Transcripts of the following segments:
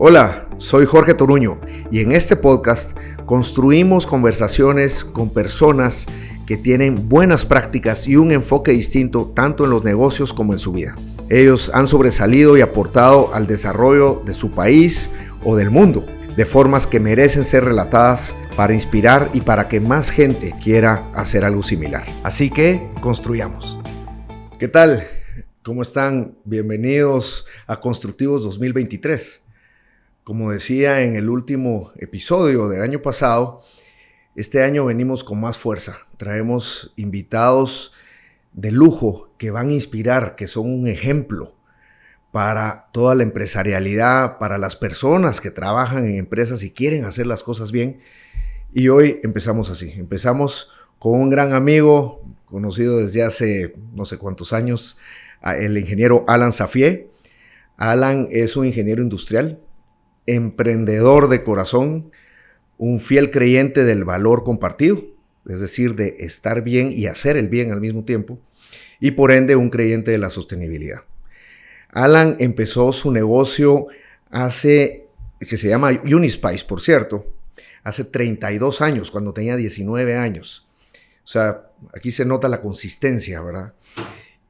Hola, soy Jorge Toruño y en este podcast construimos conversaciones con personas que tienen buenas prácticas y un enfoque distinto tanto en los negocios como en su vida. Ellos han sobresalido y aportado al desarrollo de su país o del mundo de formas que merecen ser relatadas para inspirar y para que más gente quiera hacer algo similar. Así que construyamos. ¿Qué tal? ¿Cómo están? Bienvenidos a Constructivos 2023. Como decía en el último episodio del año pasado, este año venimos con más fuerza. Traemos invitados de lujo que van a inspirar, que son un ejemplo para toda la empresarialidad, para las personas que trabajan en empresas y quieren hacer las cosas bien. Y hoy empezamos así. Empezamos con un gran amigo, conocido desde hace no sé cuántos años, el ingeniero Alan Safié. Alan es un ingeniero industrial, emprendedor de corazón, un fiel creyente del valor compartido, es decir, de estar bien y hacer el bien al mismo tiempo, y por ende un creyente de la sostenibilidad. Alan empezó su negocio que se llama Unispice, por cierto, hace 32 años, cuando tenía 19 años. O sea, aquí se nota la consistencia, ¿verdad?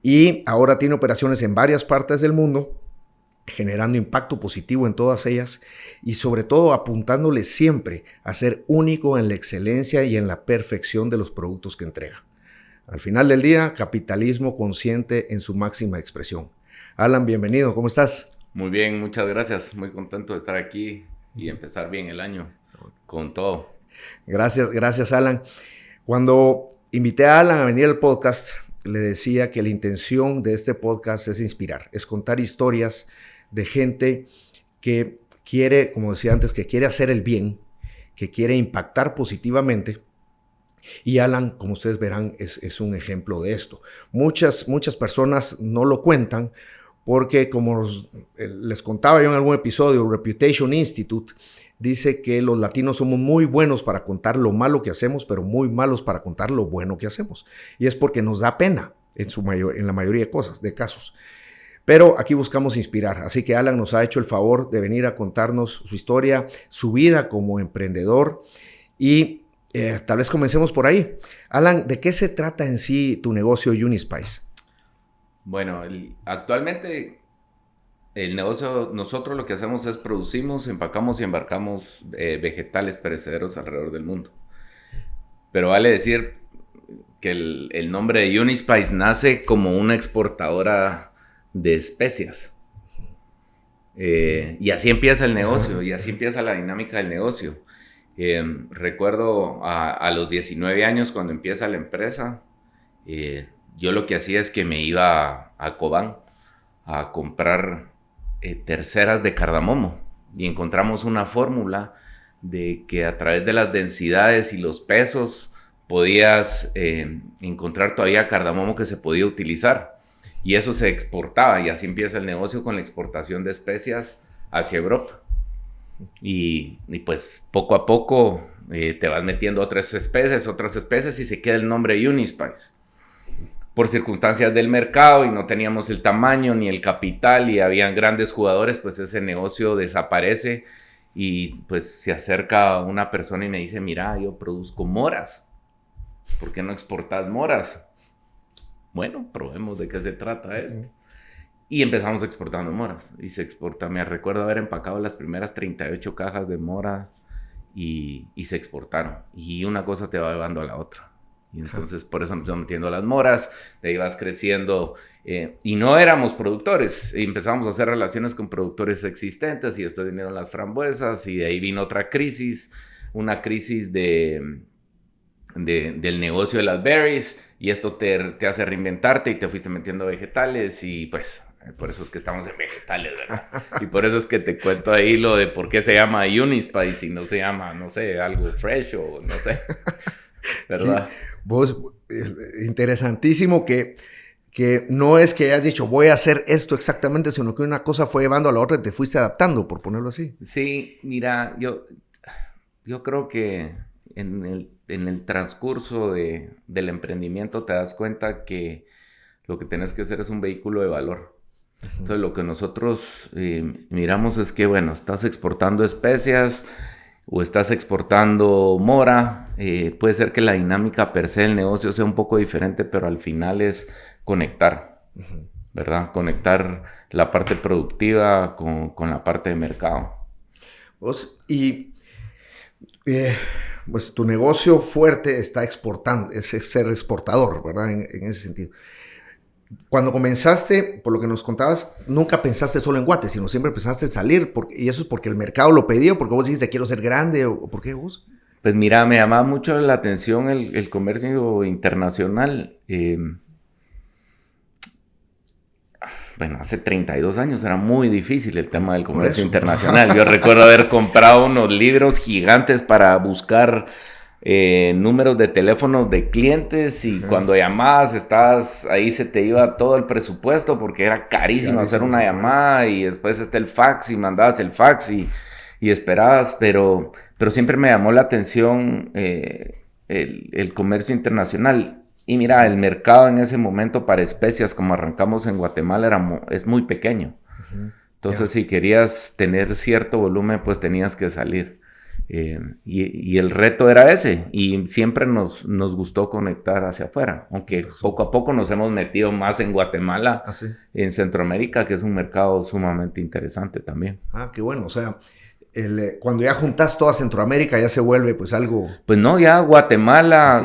Y ahora tiene operaciones en varias partes del mundo, generando impacto positivo en todas ellas y sobre todo apuntándole siempre a ser único en la excelencia y en la perfección de los productos que entrega. Al final del día, capitalismo consciente en su máxima expresión. Alan, bienvenido, ¿cómo estás? Muy bien, muchas gracias. Muy contento de estar aquí y empezar bien el año con todo. Gracias Alan. Cuando invité a Alan a venir al podcast, le decía que la intención de este podcast es inspirar, es contar historias de gente que quiere, como decía antes, que quiere hacer el bien, que quiere impactar positivamente. Y Alan, como ustedes verán, es un ejemplo de esto. Muchas personas no lo cuentan porque, como les contaba yo en algún episodio, Reputation Institute dice que los latinos somos muy buenos para contar lo malo que hacemos, pero muy malos para contar lo bueno que hacemos. Y es porque nos da pena en la mayoría de casos. Pero aquí buscamos inspirar, así que Alan nos ha hecho el favor de venir a contarnos su historia, su vida como emprendedor y tal vez comencemos por ahí. Alan, ¿de qué se trata en sí tu negocio Unispice? Bueno, actualmente el negocio, nosotros lo que hacemos es producimos, empacamos y embarcamos vegetales perecederos alrededor del mundo. Pero vale decir que el nombre de Unispice nace como una exportadora de especias. Y así empieza el negocio, y así empieza la dinámica del negocio. Recuerdo a los 19 años cuando empieza la empresa, yo lo que hacía es que me iba a Cobán a comprar terceras de cardamomo y encontramos una fórmula de que a través de las densidades y los pesos podías encontrar todavía cardamomo que se podía utilizar. Y eso se exportaba y así empieza el negocio con la exportación de especias hacia Europa. Y pues poco a poco te vas metiendo otras especies y se queda el nombre Unispice. Por circunstancias del mercado y no teníamos el tamaño ni el capital y habían grandes jugadores, pues ese negocio desaparece y pues se acerca una persona y me dice, mira, yo produzco moras. ¿Por qué no exportas moras? Bueno, probemos de qué se trata esto. Y empezamos exportando moras. Y se exporta. Me recuerdo haber empacado las primeras 38 cajas de mora y se exportaron. Y una cosa te va llevando a la otra. Y entonces por eso empezamos metiendo las moras. De ahí vas creciendo. Y no éramos productores. Y empezamos a hacer relaciones con productores existentes. Y después vinieron las frambuesas. Y de ahí vino otra crisis. Una crisis del negocio de las berries, y esto te hace reinventarte y te fuiste metiendo vegetales y pues por eso es que estamos en vegetales, ¿verdad? Y por eso es que te cuento ahí lo de por qué se llama Unispice y no se llama, no sé, algo fresh o no sé, ¿verdad? Sí, vos, interesantísimo que no es que hayas dicho voy a hacer esto exactamente, sino que una cosa fue llevando a la otra y te fuiste adaptando, por ponerlo así. Sí, mira, yo creo que en el transcurso del emprendimiento te das cuenta que lo que tienes que hacer es un vehículo de valor. Entonces, lo que nosotros miramos es que, bueno, estás exportando especias o estás exportando mora. Puede ser que la dinámica per se del negocio sea un poco diferente, pero al final es conectar, ¿verdad? Conectar la parte productiva con la parte de mercado. Pues tu negocio fuerte está exportando, es ser exportador, ¿verdad? En ese sentido. Cuando comenzaste, por lo que nos contabas, nunca pensaste solo en Guate, sino siempre pensaste en salir, y eso es porque el mercado lo pedía, porque vos dijiste quiero ser grande, o ¿por qué vos? Pues mira, me llamaba mucho la atención el comercio internacional. Bueno, hace 32 años era muy difícil el tema del comercio internacional. Yo recuerdo haber comprado unos libros gigantes para buscar números de teléfonos de clientes y cuando llamabas, ahí se te iba todo el presupuesto porque era carísimo hacer una llamada y después está el fax y mandabas el fax y esperabas, pero siempre me llamó la atención el comercio internacional. Y mira, el mercado en ese momento para especias, como arrancamos en Guatemala, es muy pequeño. Entonces, si querías tener cierto volumen, pues tenías que salir. Y el reto era ese. Y siempre nos gustó conectar hacia afuera. Aunque poco a poco nos hemos metido más en Guatemala, en Centroamérica, que es un mercado sumamente interesante también. Qué bueno. O sea, cuando ya juntas toda Centroamérica ya se vuelve pues algo... Pues no, ya Guatemala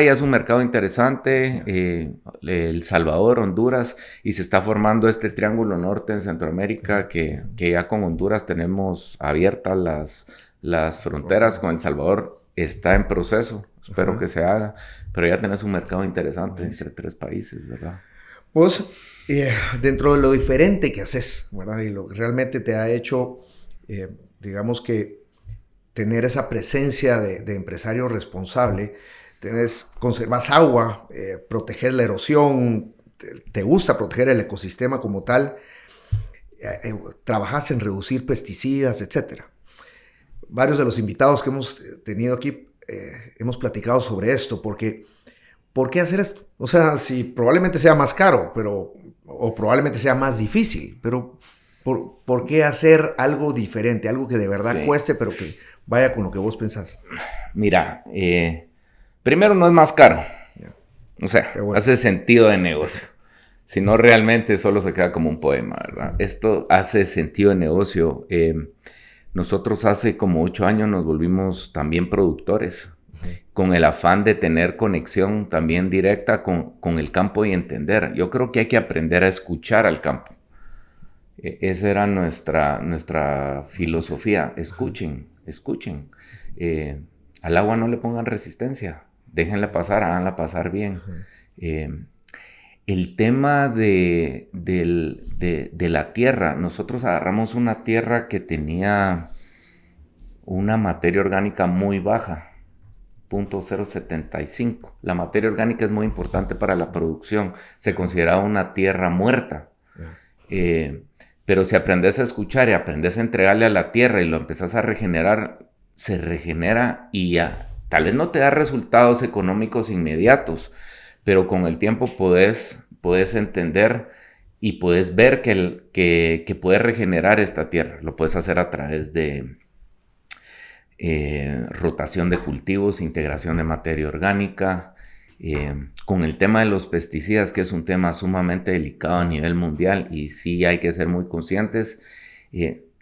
ya es un mercado interesante, El Salvador, Honduras, y se está formando este triángulo norte en Centroamérica que ya con Honduras tenemos abiertas las fronteras, con El Salvador está en proceso, espero que se haga, pero ya tenés un mercado interesante entre 3 países, ¿verdad? Vos, dentro de lo diferente que haces, ¿verdad? Y lo que realmente te ha hecho... digamos que tener esa presencia de empresario responsable, conservas agua, proteger la erosión, te gusta proteger el ecosistema como tal, trabajas en reducir pesticidas, etc. Varios de los invitados que hemos tenido aquí hemos platicado sobre esto, porque ¿por qué hacer esto? O sea, si probablemente sea más caro, o probablemente sea más difícil, pero... ¿Por qué hacer algo diferente? Algo que de verdad cueste, pero que vaya con lo que vos pensás. Mira, primero no es más caro. O sea, hace sentido de negocio. Si no, realmente solo se queda como un poema, ¿verdad? Esto hace sentido de negocio. Nosotros hace como 8 años nos volvimos también productores, con el afán de tener conexión también directa con el campo y entender. Yo creo que hay que aprender a escuchar al campo. Esa era nuestra filosofía. Escuchen. Al agua no le pongan resistencia. Déjenla pasar, háganla pasar bien. El tema de la tierra. Nosotros agarramos una tierra que tenía una materia orgánica muy baja. 0.075. La materia orgánica es muy importante para la producción. Se consideraba una tierra muerta. Pero si aprendes a escuchar y aprendes a entregarle a la tierra y lo empezás a regenerar, se regenera y tal vez no te da resultados económicos inmediatos, pero con el tiempo podés entender y puedes ver que puedes regenerar esta tierra. Lo puedes hacer a través de rotación de cultivos, integración de materia orgánica, con el tema de los pesticidas, que es un tema sumamente delicado a nivel mundial y sí hay que ser muy conscientes.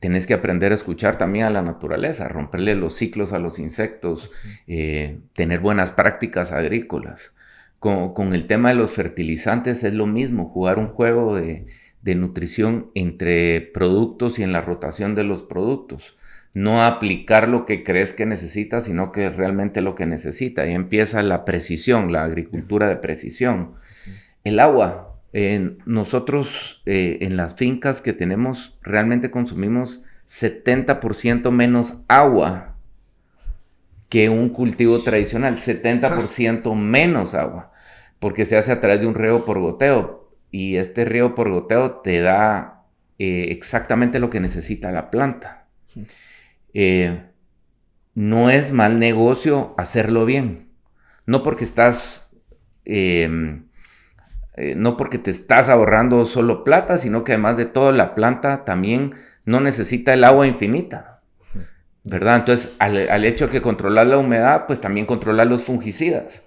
Tenés que aprender a escuchar también a la naturaleza, romperle los ciclos a los insectos, tener buenas prácticas agrícolas. Con el tema de los fertilizantes es lo mismo, jugar un juego de nutrición entre productos y en la rotación de los productos. No aplicar lo que crees que necesitas, sino que realmente lo que necesita. Ahí empieza la precisión, la agricultura de precisión. El agua. Nosotros en las fincas que tenemos realmente consumimos 70% menos agua que un cultivo tradicional. 70% menos agua. Porque se hace a través de un riego por goteo. Y este riego por goteo te da exactamente lo que necesita la planta. No es mal negocio hacerlo bien. No porque estás no porque te estás ahorrando solo plata, sino que además de todo la planta también no necesita el agua infinita, ¿verdad? Entonces, al hecho de que controlar la humedad, pues también controlar los fungicidas.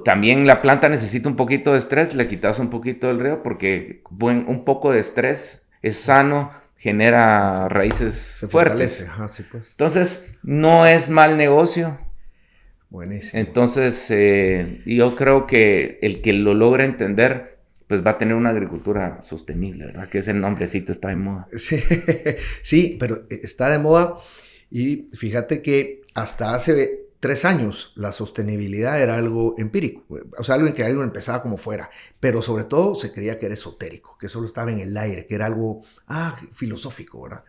También la planta necesita un poquito de estrés, le quitas un poquito del riego porque un poco de estrés es sano, genera raíces fuertes. Ajá, sí, pues. Entonces, no es mal negocio. Buenísimo. Entonces, yo creo que el que lo logra entender, pues va a tener una agricultura sostenible, ¿verdad? Que ese nombrecito está de moda. Sí, sí, pero está de moda y fíjate que hasta hace 3 años la sostenibilidad era algo empírico, o sea, algo en que algo empezaba como fuera, pero sobre todo se creía que era esotérico, que solo estaba en el aire, que era algo filosófico, ¿verdad?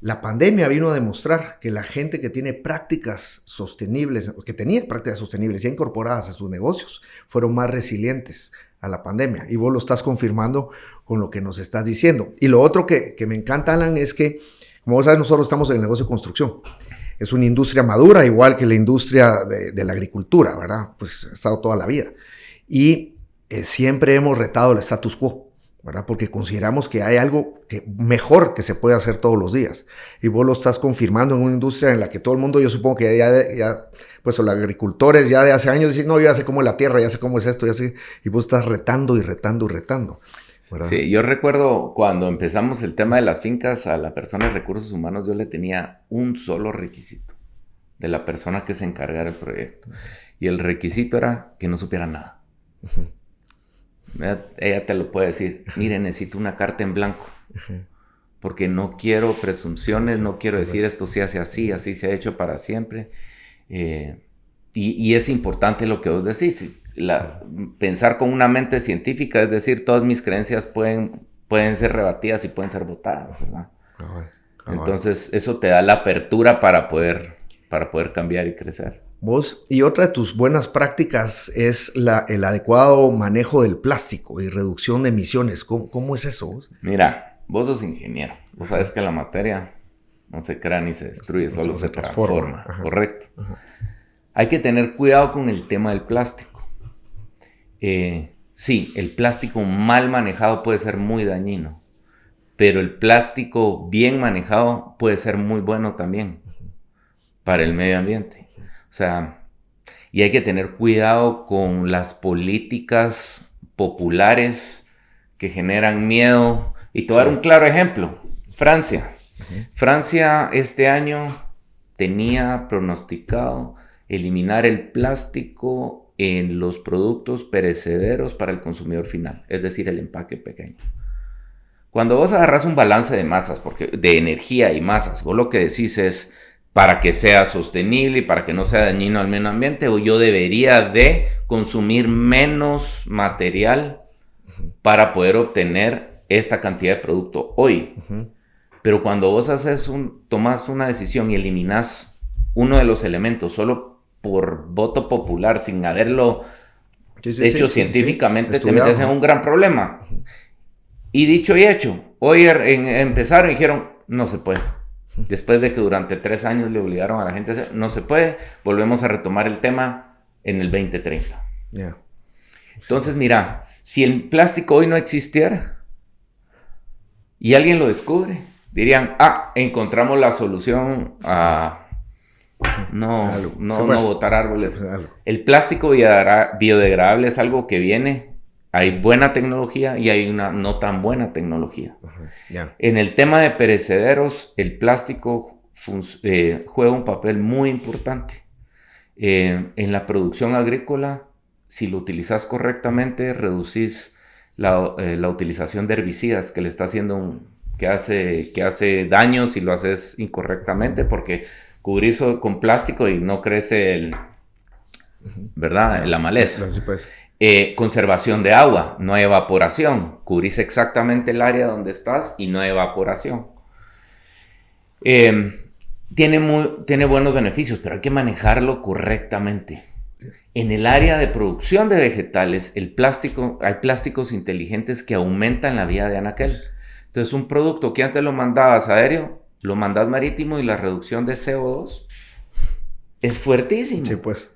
La pandemia vino a demostrar que la gente que tiene prácticas sostenibles, que tenía prácticas sostenibles ya incorporadas a sus negocios, fueron más resilientes a la pandemia. Y vos lo estás confirmando con lo que nos estás diciendo. Y lo otro que me encanta, Alan, es que, como vos sabes, nosotros estamos en el negocio de construcción. Es una industria madura, igual que la industria de la agricultura, ¿verdad? Pues ha estado toda la vida. Y siempre hemos retado el status quo, ¿verdad? Porque consideramos que hay algo mejor que se puede hacer todos los días. Y vos lo estás confirmando en una industria en la que todo el mundo, yo supongo que ya pues los agricultores ya de hace años dicen, no, yo ya sé cómo es la tierra, ya sé cómo es esto, ya sé. Y vos estás retando y retando y retando, ¿verdad? Sí, yo recuerdo cuando empezamos el tema de las fincas, a la persona de recursos humanos yo le tenía un solo requisito de la persona que se encargara del proyecto. Y el requisito era que no supiera nada. Uh-huh. Ella te lo puede decir, mire, necesito una carta en blanco, porque no quiero presunciones, no quiero decir esto se hace así, así se ha hecho para siempre. Y es importante lo que vos decís, pensar con una mente científica, es decir, todas mis creencias pueden ser rebatidas y pueden ser votadas, ¿verdad? Entonces eso te da la apertura para poder cambiar y crecer. Vos, y otra de tus buenas prácticas es el adecuado manejo del plástico y reducción de emisiones. ¿Cómo es eso vos? Mira, vos sos ingeniero. Vos sabes que la materia no se crea ni se destruye, solo se transforma. Ajá. Correcto. Ajá. Hay que tener cuidado con el tema del plástico. Sí, el plástico mal manejado puede ser muy dañino, pero el plástico bien manejado puede ser muy bueno también para el medio ambiente. O sea, y hay que tener cuidado con las políticas populares que generan miedo. Y te voy a dar un claro ejemplo. Francia. Francia este año tenía pronosticado eliminar el plástico en los productos perecederos para el consumidor final, es decir, el empaque pequeño. Cuando vos agarras un balance de masas, de energía y masas, vos lo que decís es, para que sea sostenible y para que no sea dañino al medio ambiente, o yo debería de consumir menos material para poder obtener esta cantidad de producto hoy. Pero cuando vos tomás una decisión y eliminás uno de los elementos solo por voto popular, sin haberlo hecho científicamente, te metes en un gran problema. Y dicho y hecho, hoy empezaron y dijeron, no se puede. Después de que durante 3 años le obligaron a la gente a hacer, no se puede, volvemos a retomar el tema en el 2030. Yeah. Entonces, mira, si el plástico hoy no existiera y alguien lo descubre, dirían, encontramos la solución a no botar árboles. El plástico biodegradable es algo que viene. Hay buena tecnología y hay una no tan buena tecnología. Yeah. En el tema de perecederos, el plástico juega un papel muy importante. En la producción agrícola, si lo utilizas correctamente, reducís la utilización de herbicidas que le está haciendo que hace daño si lo haces incorrectamente, porque cubrís con plástico y no crece ¿verdad? La maleza. Conservación de agua, no hay evaporación. Cubrís exactamente el área donde estás y no hay evaporación. Tiene buenos beneficios, pero hay que manejarlo correctamente. En el área de producción de vegetales, hay plásticos inteligentes que aumentan la vida de anaquel. Entonces, un producto que antes lo mandabas aéreo, lo mandas marítimo y la reducción de CO2 es fuertísima. Sí, pues.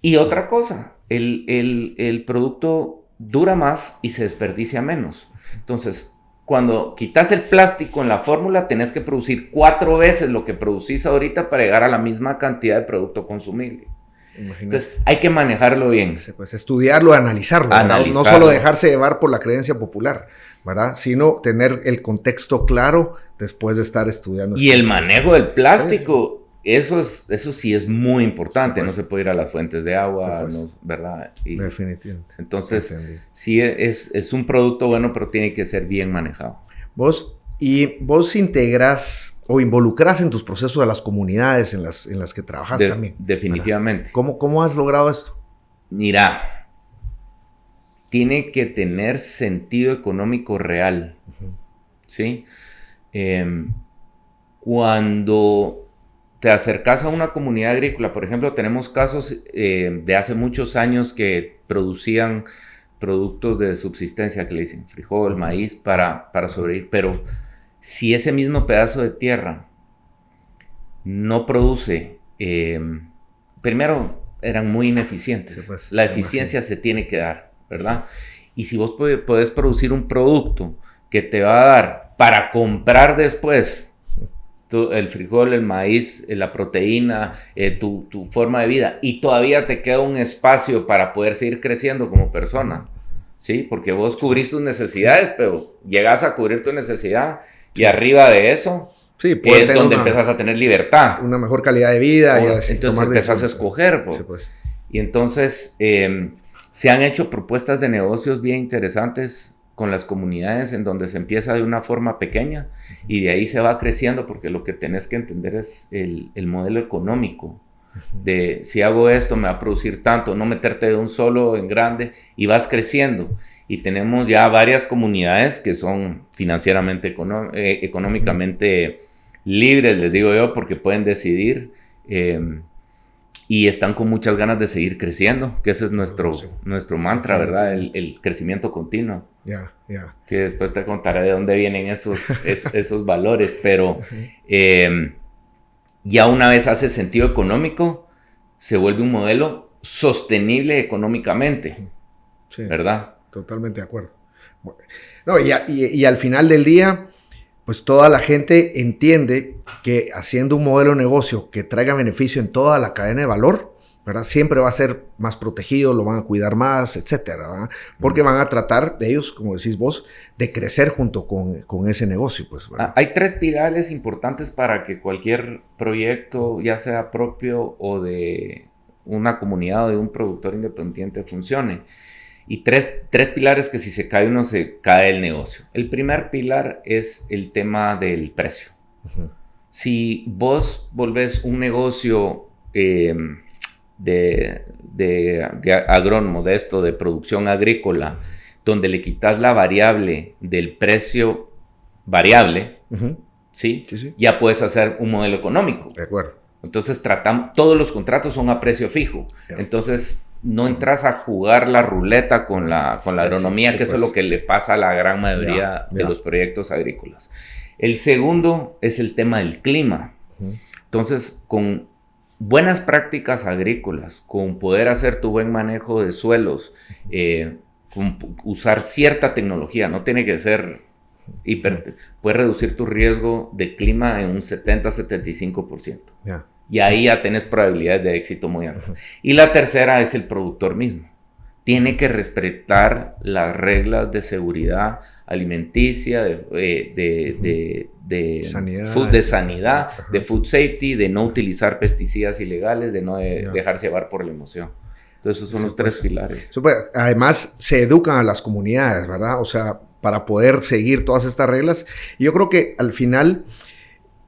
Y otra cosa, el producto dura más y se desperdicia menos. Entonces, cuando quitas el plástico en la fórmula, tenés que producir 4 veces lo que producís ahorita para llegar a la misma cantidad de producto consumible. Imagínate. Entonces, hay que manejarlo bien. Sí, pues estudiarlo, analizarlo. No solo dejarse llevar por la creencia popular, ¿verdad? Sino tener el contexto claro después de estar estudiando. Y el manejo del plástico... Sí. Eso sí es muy importante, no se puede ir a las fuentes de agua, no, ¿verdad? Definitivamente. Entonces, sí es un producto bueno, pero tiene que ser bien manejado. Vos integrás o involucrás en tus procesos a las comunidades en las que trabajas también. Definitivamente. ¿Cómo has logrado esto? Mira, tiene que tener sentido económico real, ¿sí? Cuando te acercas a una comunidad agrícola, por ejemplo, tenemos casos de hace muchos años que producían productos de subsistencia, que le dicen frijol, maíz, para sobrevivir, pero si ese mismo pedazo de tierra no produce, primero eran muy ineficientes, sí, pues, la eficiencia se tiene que dar, ¿verdad? Y si vos podés producir un producto que te va a dar para comprar después, el frijol, el maíz, la proteína, tu forma de vida, y todavía te queda un espacio para poder seguir creciendo como persona, ¿sí? Porque vos cubrís tus necesidades, pero llegas a cubrir tu necesidad y arriba de eso es donde empezás a tener libertad. Una mejor calidad de vida. Y así, entonces empezás a escoger. Sí, pues. Y entonces se han hecho propuestas de negocios bien interesantes con las comunidades en donde se empieza de una forma pequeña y de ahí se va creciendo, porque lo que tenés que entender es el modelo económico de si hago esto me va a producir tanto, no meterte de un solo en grande, y vas creciendo. Y tenemos ya varias comunidades que son financieramente, económicamente libres, les digo yo, porque pueden decidir y están con muchas ganas de seguir creciendo, que ese es nuestro mantra, ¿verdad? El crecimiento continuo. Que después te contaré de dónde vienen esos valores, pero ya una vez hace sentido económico, se vuelve un modelo sostenible económicamente, sí, ¿verdad? Totalmente de acuerdo. Bueno, no, y al final del día, pues toda la gente entiende que haciendo un modelo de negocio que traiga beneficio en toda la cadena de valor, ¿verdad? Siempre va a ser más protegido, lo van a cuidar más, etcétera, ¿verdad? Porque van a tratar de ellos, como decís vos, de crecer junto con ese negocio, pues, ¿verdad? Hay 3 pilares importantes para que cualquier proyecto, ya sea propio o de una comunidad o de un productor independiente, funcione. Y tres pilares que si se cae uno, se cae el negocio. El primer pilar es el tema del precio. Si vos volvés un negocio de agrónomo, de esto, de producción agrícola, donde le quitas la variable del precio variable, ¿sí? Sí. Ya puedes hacer un modelo económico. De acuerdo. Entonces todos los contratos son a precio fijo. Entonces no entras a jugar la ruleta con la agronomía, sí, que eso es lo que le pasa a la gran mayoría de los proyectos agrícolas. El segundo es el tema del clima. Entonces, con buenas prácticas agrícolas, con poder hacer tu buen manejo de suelos, con usar cierta tecnología, no tiene que ser puedes reducir tu riesgo de clima en un 70-75%. Y ahí ya tenés probabilidades de éxito muy altas. Y la tercera es el productor mismo. Tiene que respetar las reglas de seguridad alimenticia, de sanidad, de food safety, de no utilizar pesticidas ilegales, de no dejarse llevar por la emoción. Entonces esos son los 3 pilares. Además se educan a las comunidades, ¿verdad? O sea, para poder seguir todas estas reglas. Y yo creo que al final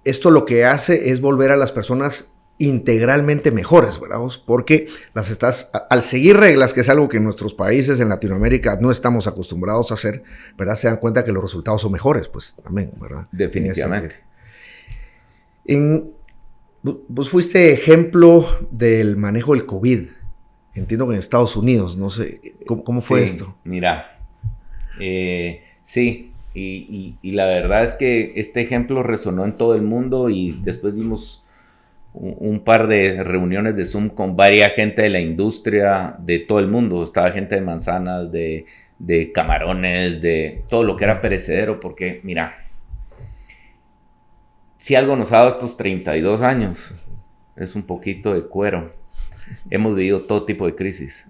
esto lo que hace es volver a las personas integralmente mejores, ¿verdad? Porque al seguir reglas, que es algo que en nuestros países, en Latinoamérica, no estamos acostumbrados a hacer, ¿verdad? Se dan cuenta que los resultados son mejores, pues también, ¿verdad? Definitivamente. Vos fuiste ejemplo del manejo del COVID. Entiendo que en Estados Unidos, no sé, ¿cómo fue esto? Mira, sí. Y la verdad es que este ejemplo resonó en todo el mundo y después dimos un par de reuniones de Zoom con varias gente de la industria de todo el mundo. Estaba gente de manzanas, de camarones, de todo lo que era perecedero, porque mira, si algo nos ha dado estos 32 años, es un poquito de cuero. Hemos vivido todo tipo de crisis.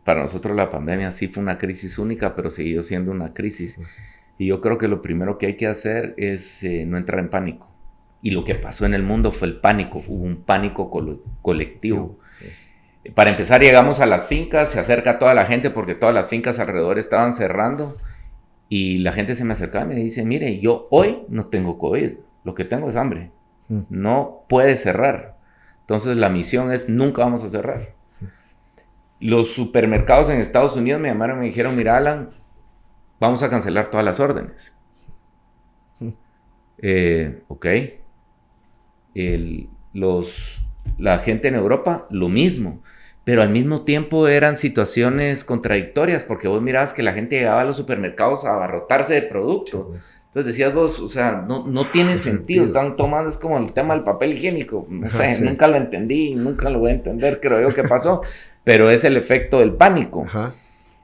Para nosotros la pandemia sí fue una crisis única, pero siguió siendo una crisis. Y yo creo que lo primero que hay que hacer es no entrar en pánico. Y lo que pasó en el mundo fue el pánico, hubo un pánico colectivo. Para empezar, llegamos a las fincas, se acerca toda la gente porque todas las fincas alrededor estaban cerrando. Y la gente se me acercaba y me dice, mire, yo hoy no tengo COVID, lo que tengo es hambre. No puede cerrar. Entonces la misión es, nunca vamos a cerrar. Los supermercados en Estados Unidos me llamaron y me dijeron, mira, Alan, vamos a cancelar todas las órdenes. Ok. La gente en Europa, lo mismo. Pero al mismo tiempo eran situaciones contradictorias, porque vos mirabas que la gente llegaba a los supermercados a abarrotarse de producto. Entonces decías vos, o sea, no tiene sentido. Están tomando, es como el tema del papel higiénico. No sé, nunca lo entendí, nunca lo voy a entender, creo yo que pasó. Pero es el efecto del pánico.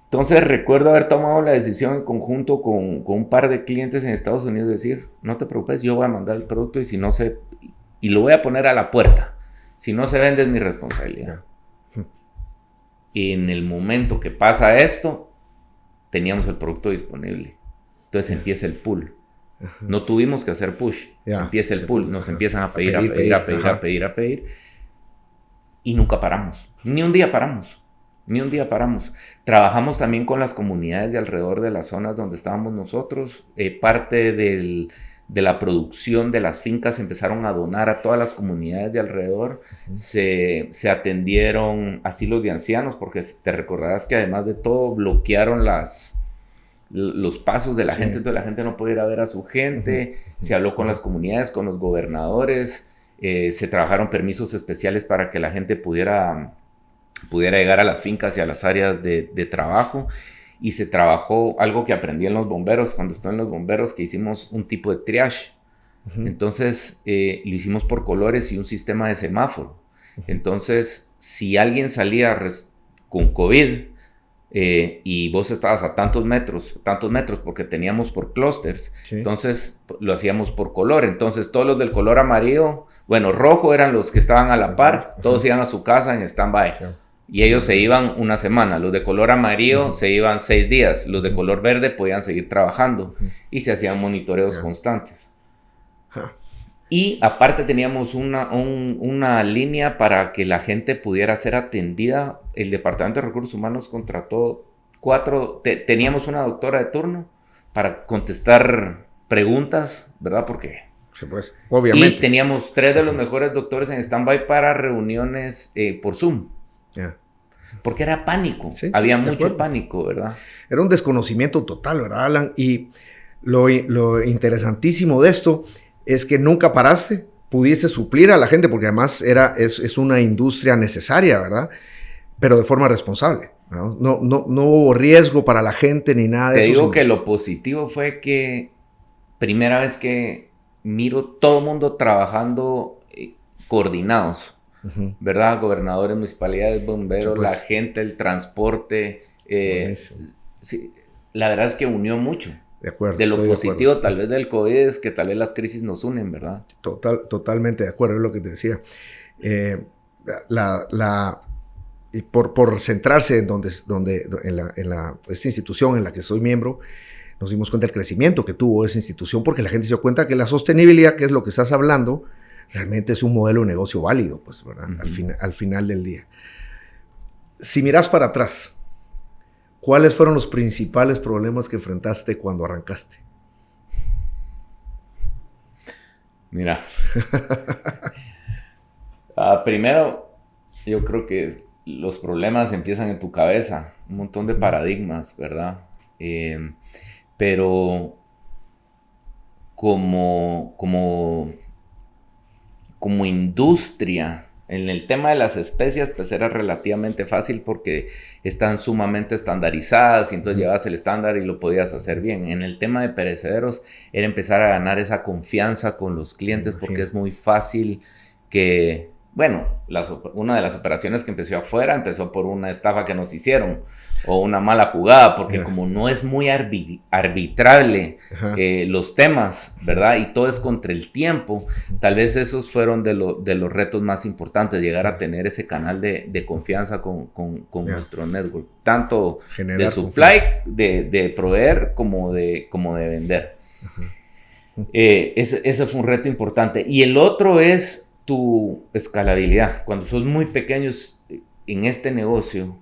Entonces recuerdo haber tomado la decisión en conjunto con un par de clientes en Estados Unidos de decir, no te preocupes, yo voy a mandar el producto y lo voy a poner a la puerta. Si no se vende es mi responsabilidad. Y en el momento que pasa esto, teníamos el producto disponible. Entonces empieza el pull. No tuvimos que hacer push. Empieza el pull. Nos empiezan a pedir. Y nunca paramos. Ni un día paramos. Trabajamos también con las comunidades de alrededor de las zonas donde estábamos nosotros. Parte de la producción de las fincas empezaron a donar a todas las comunidades de alrededor. Se atendieron asilos de ancianos, porque te recordarás que además de todo bloquearon los pasos de la gente, entonces la gente no podía ir a ver a su gente. Se habló con las comunidades, con los gobernadores. Se trabajaron permisos especiales para que la gente pudiera llegar a las fincas y a las áreas de trabajo. Y se trabajó algo que aprendí en los bomberos, cuando estuve en los bomberos, que hicimos un tipo de triage. Entonces, lo hicimos por colores y un sistema de semáforo. Entonces, si alguien salía con COVID y vos estabas a tantos metros, porque teníamos por clústeres, entonces lo hacíamos por color. Entonces, todos los del color amarillo, rojo eran los que estaban a la par, todos iban a su casa en stand-by. Y ellos se iban una semana. Los de color amarillo se iban 6 días. Los de color verde podían seguir trabajando. Y se hacían monitoreos constantes. Y aparte teníamos una línea para que la gente pudiera ser atendida. El Departamento de Recursos Humanos contrató 4... teníamos una doctora de turno para contestar preguntas, ¿verdad? Porque... pues, obviamente. Y teníamos 3 de los mejores doctores en stand-by para reuniones por Zoom. Porque era pánico, había mucho pánico, ¿verdad? Era un desconocimiento total, ¿verdad, Alan? Y lo interesantísimo de esto es que nunca paraste, pudiste suplir a la gente, porque además es una industria necesaria, ¿verdad? Pero de forma responsable, ¿verdad? No hubo riesgo para la gente ni nada de eso. Te digo que lo positivo fue que primera vez que miro todo el mundo trabajando coordinados. ¿Verdad? Gobernadores, municipalidades, bomberos, la gente, el transporte. Sí, la verdad es que unió mucho. De acuerdo. De lo positivo tal vez del COVID es que tal vez las crisis nos unen, ¿verdad? Totalmente de acuerdo, es lo que te decía. Y por centrarse en esta institución en la que soy miembro, nos dimos cuenta del crecimiento que tuvo esa institución, porque la gente se dio cuenta que la sostenibilidad, que es lo que estás hablando, realmente es un modelo de negocio válido, pues, ¿verdad? Al final del día. Si miras para atrás, ¿cuáles fueron los principales problemas que enfrentaste cuando arrancaste? Mira. Primero, yo creo que los problemas empiezan en tu cabeza. Un montón de paradigmas, ¿verdad? Pero como industria, en el tema de las especias, pues era relativamente fácil porque están sumamente estandarizadas y entonces llevabas el estándar y lo podías hacer bien. En el tema de perecederos era empezar a ganar esa confianza con los clientes porque es muy fácil que, bueno, una de las operaciones que empezó afuera empezó por una estafa que nos hicieron o una mala jugada, porque como no es muy arbitrable los temas, ¿verdad? Y todo es contra el tiempo, tal vez esos fueron de los retos más importantes, llegar a tener ese canal de confianza con nuestro network, tanto generar de supply, de proveer, como de vender. Ese fue un reto importante. Y el otro es tu escalabilidad. Cuando sos muy pequeños en este negocio,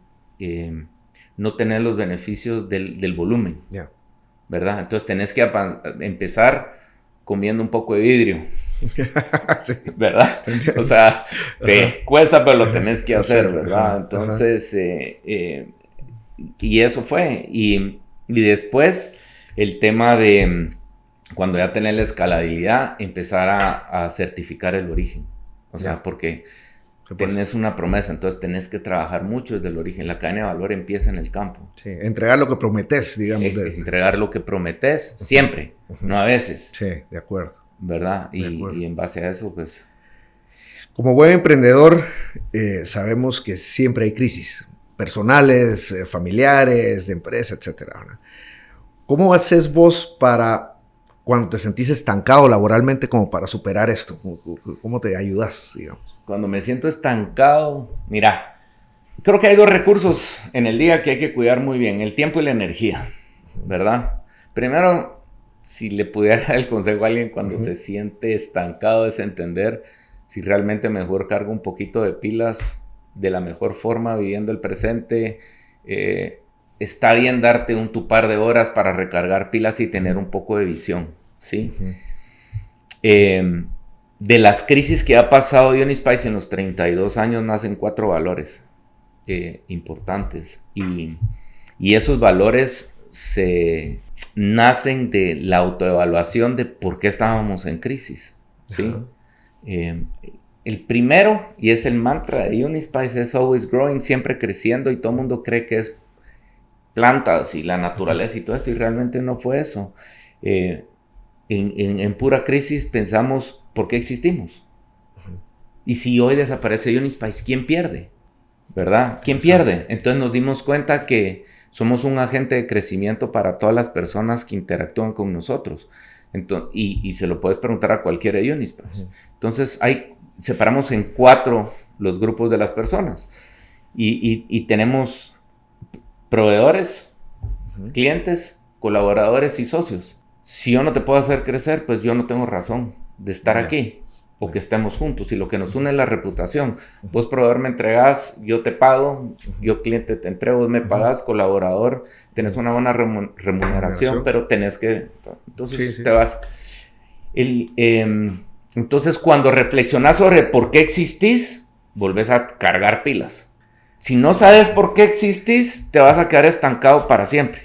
no tener los beneficios del volumen, ¿verdad? Entonces tenés que empezar comiendo un poco de vidrio, sí. ¿Verdad? O sea, te cuesta, pero lo tenés que hacer, ¿verdad? Entonces, y eso fue. Y después, el tema de, cuando ya tenés la escalabilidad, empezar a certificar el origen. O sea, porque tenés una promesa, entonces tenés que trabajar mucho desde el origen. La cadena de valor empieza en el campo. Sí, entregar lo que prometés, digamos. Entregar lo que prometés siempre, no a veces. Sí, de acuerdo. ¿Verdad? Y en base a eso, pues... Como buen emprendedor, sabemos que siempre hay crisis personales, familiares, de empresa, etc. ¿Cómo haces vos para, cuando te sentís estancado laboralmente, como para superar esto? ¿Cómo te ayudas, digamos? Cuando me siento estancado, mira, creo que hay dos recursos en el día que hay que cuidar muy bien, el tiempo y la energía, ¿verdad? Primero, si le pudiera dar el consejo a alguien cuando se siente estancado, es entender si realmente mejor carga un poquito de pilas de la mejor forma, viviendo el presente. Está bien darte tu par de horas para recargar pilas y tener un poco de visión, ¿sí? De las crisis que ha pasado Unispice en los 32 años, nacen 4 valores importantes. Y esos valores nacen de la autoevaluación de por qué estábamos en crisis, ¿sí? El primero, y es el mantra de Unispice, es always growing, siempre creciendo, y todo el mundo cree que es plantas y la naturaleza y todo esto, y realmente no fue eso. En pura crisis pensamos, ¿por qué existimos? Y si hoy desaparece Unispice, ¿quién pierde? ¿Verdad? ¿Quién pierde? Entonces nos dimos cuenta que somos un agente de crecimiento para todas las personas que interactúan con nosotros. Entonces, y se lo puedes preguntar a cualquiera de Unispice. Entonces separamos en 4 los grupos de las personas. Y tenemos proveedores, clientes, colaboradores y socios. Si yo no te puedo hacer crecer, pues yo no tengo razón de estar aquí o que estemos juntos. Y lo que nos une es la reputación. Vos, proveedor, me entregás, yo te pago, yo, cliente, te entrego, vos me pagás, colaborador, tenés una buena remuneración, pero tenés que... Entonces te vas. Entonces, cuando reflexionás sobre por qué existís, volvés a cargar pilas. Si no sabes por qué existís, te vas a quedar estancado para siempre.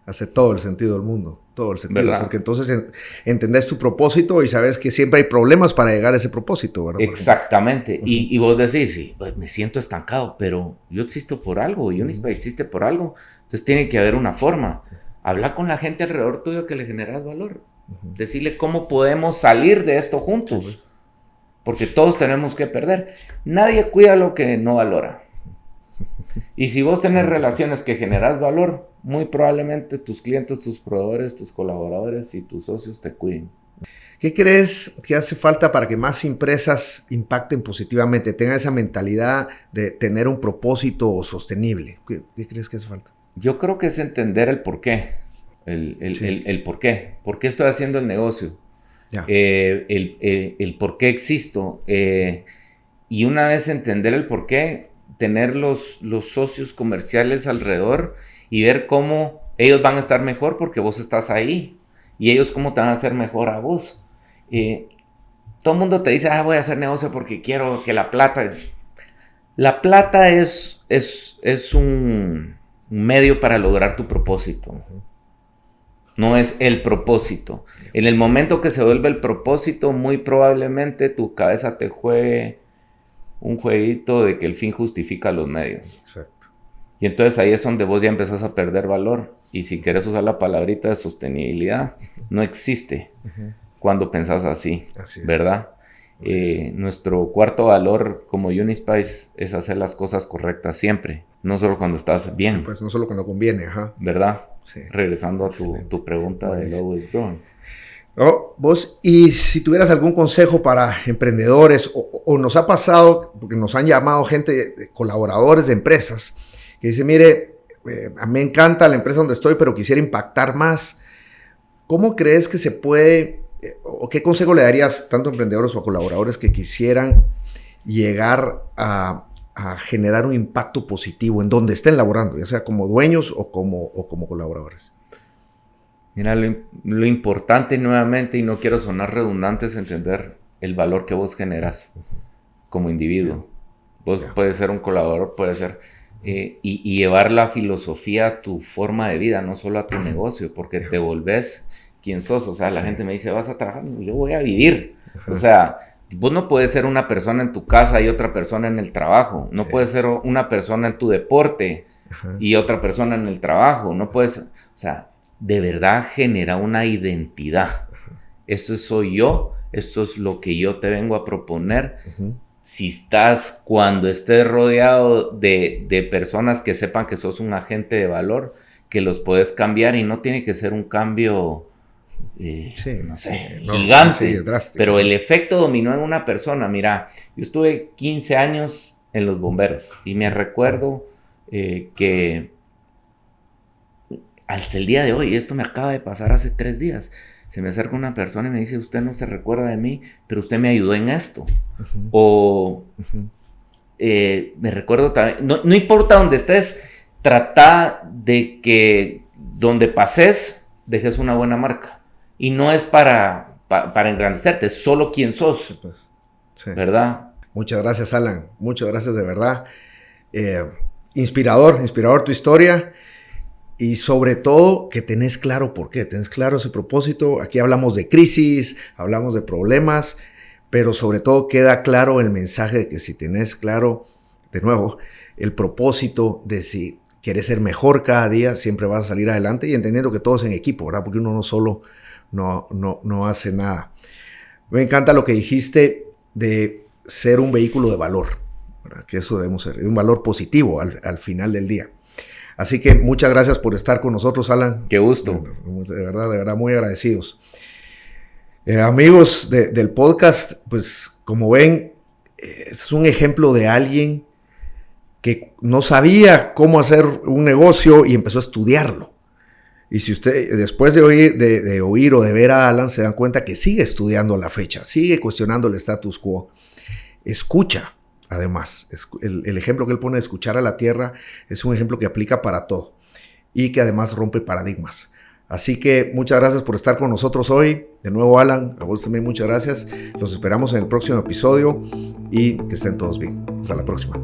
Hace todo el sentido del mundo. Todo el sentido. ¿Verdad? Porque entonces entendés tu propósito y sabes que siempre hay problemas para llegar a ese propósito, ¿verdad? Exactamente. Y vos decís, sí, pues me siento estancado, pero yo existo por algo. Unispice existe por algo. Entonces tiene que haber una forma. Habla con la gente alrededor tuyo que le generas valor. Decirle cómo podemos salir de esto juntos. Porque todos tenemos que perder. Nadie cuida lo que no valora. Y si vos tenés relaciones que generas valor, muy probablemente tus clientes, tus proveedores, tus colaboradores y tus socios te cuiden. ¿Qué crees que hace falta para que más empresas impacten positivamente, tengan esa mentalidad de tener un propósito sostenible? ¿Qué crees que hace falta? Yo creo que es entender el por qué. El por qué. ¿Por qué estoy haciendo el negocio? El por qué existo. Y una vez entender el por qué, tener los socios comerciales alrededor y ver cómo ellos van a estar mejor porque vos estás ahí. Y ellos cómo te van a hacer mejor a vos. Todo el mundo te dice, voy a hacer negocio porque quiero que la plata... La plata es un medio para lograr tu propósito. No es el propósito. En el momento que se vuelve el propósito, muy probablemente tu cabeza te juegue un jueguito de que el fin justifica los medios. Exacto. Y entonces ahí es donde vos ya empezás a perder valor. Y si querés usar la palabrita de sostenibilidad, no existe cuando pensás así, ¿verdad? Nuestro cuarto valor como Unispice es hacer las cosas correctas siempre, no solo cuando estás bien. Sí, pues no solo cuando conviene, ajá. ¿Verdad? Sí. Regresando a tu pregunta de Always Growing. Oh, vos, y si tuvieras algún consejo para emprendedores, o nos ha pasado, porque nos han llamado gente, colaboradores de empresas, que dice, mire, a mí me encanta la empresa donde estoy, pero quisiera impactar más. ¿Cómo crees que se puede, o qué consejo le darías tanto a emprendedores o a colaboradores que quisieran llegar a generar un impacto positivo en donde estén laborando, ya sea como dueños o como colaboradores? Mira, lo importante nuevamente, y no quiero sonar redundante, es entender el valor que vos generas como individuo. Vos puedes ser un colaborador, puedes ser... y llevar la filosofía a tu forma de vida, no solo a tu negocio, porque te volvés quien sos. O sea, la gente me dice, vas a trabajar, yo voy a vivir. O sea, vos no puedes ser una persona en tu casa y otra persona en el trabajo. No puedes ser una persona en tu deporte y otra persona en el trabajo. No puedes... O sea, de verdad genera una identidad. Esto soy yo, esto es lo que yo te vengo a proponer. Si estás, cuando estés rodeado de personas que sepan que sos un agente de valor, que los puedes cambiar, y no tiene que ser un cambio, gigante, pero el efecto dominó en una persona. Mira, yo estuve 15 años en los bomberos y me recuerdo que hasta el día de hoy, esto me acaba de pasar hace 3 días, se me acerca una persona y me dice, usted no se recuerda de mí, pero usted me ayudó en esto. O me recuerdo también, no importa dónde estés, trata de que donde pases, dejes una buena marca. Y no es para engrandecerte, es solo quien sos. Sí. ¿Verdad? Muchas gracias, Alan. Muchas gracias, de verdad. Inspirador tu historia. Y sobre todo que tenés claro por qué, tenés claro ese propósito. Aquí hablamos de crisis, hablamos de problemas, pero sobre todo queda claro el mensaje de que si tenés claro, de nuevo, el propósito de si quieres ser mejor cada día, siempre vas a salir adelante, y entendiendo que todo es en equipo, ¿verdad? Porque uno no solo no hace nada. Me encanta lo que dijiste de ser un vehículo de valor, ¿verdad? Que eso debemos ser, un valor positivo al final del día. Así que muchas gracias por estar con nosotros, Alan. Qué gusto. De verdad, muy agradecidos. Amigos del podcast, pues como ven, es un ejemplo de alguien que no sabía cómo hacer un negocio y empezó a estudiarlo. Y si usted, después de oír o de ver a Alan, se dan cuenta que sigue estudiando a la fecha, sigue cuestionando el status quo, escucha. Además, el ejemplo que él pone de escuchar a la tierra es un ejemplo que aplica para todo y que además rompe paradigmas. Así que muchas gracias por estar con nosotros hoy. De nuevo, Alan, a vos también muchas gracias. Los esperamos en el próximo episodio y que estén todos bien. Hasta la próxima.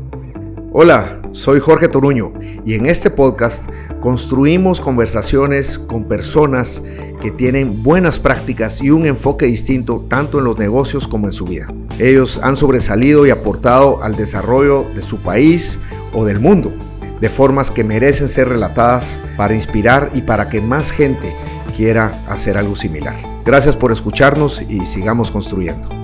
Hola, soy Jorge Toruño y en este podcast construimos conversaciones con personas que tienen buenas prácticas y un enfoque distinto tanto en los negocios como en su vida. Ellos han sobresalido y aportado al desarrollo de su país o del mundo de formas que merecen ser relatadas para inspirar y para que más gente quiera hacer algo similar. Gracias por escucharnos y sigamos construyendo.